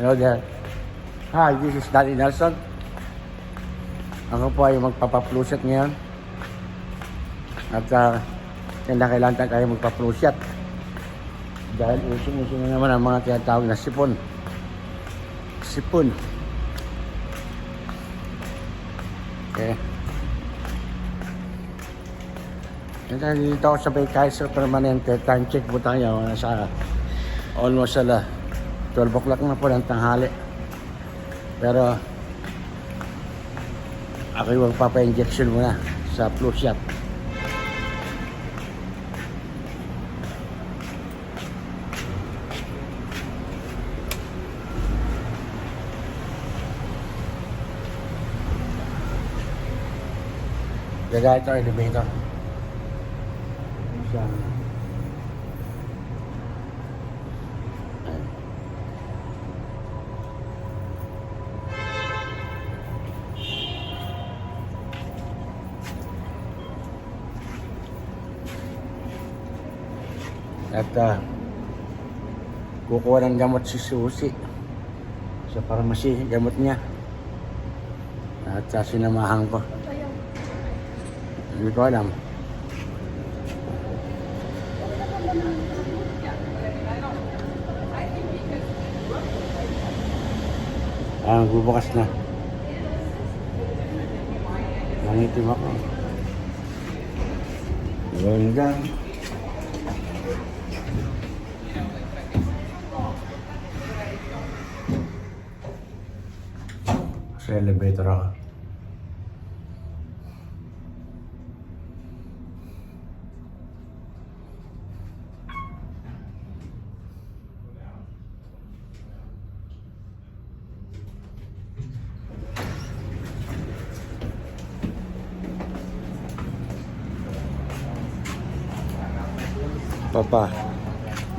Hello there. Hi, this is Daddy Nelson. Ako po ay magpapa-flu shot ngayon. At kailangan tayo magpa-flu shot. Dahil uso na naman ang mga tinatawag na sipon. Sipon. Okay. Dito ako sa Bay Kaiser Permanente. Time check po tayo. Nasa almost 12 o'clock na po ng tanghali. Pero ako yung magpapa-injection muna sa flu shot. Gagaya ito elevator. At kukuha ng gamot si Susi sa pharmacy, gamot niya. At sinamahan ko. Hindi ko alam. Bubukas na. Nangitim ako. Ganda. Sa elevator ako.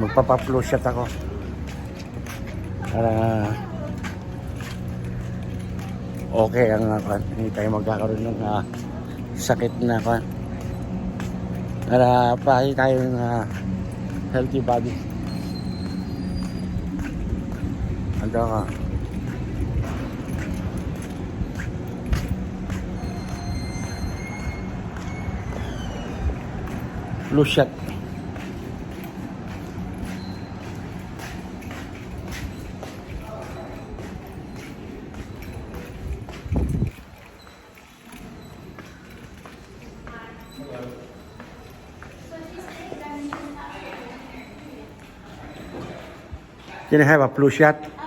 Magpapa-flu shot ako para okay ang hindi tayo magkakaroon ng sakit na para pahi tayo ng healthy body. Ando ka flu shot. Can I have a flu shot?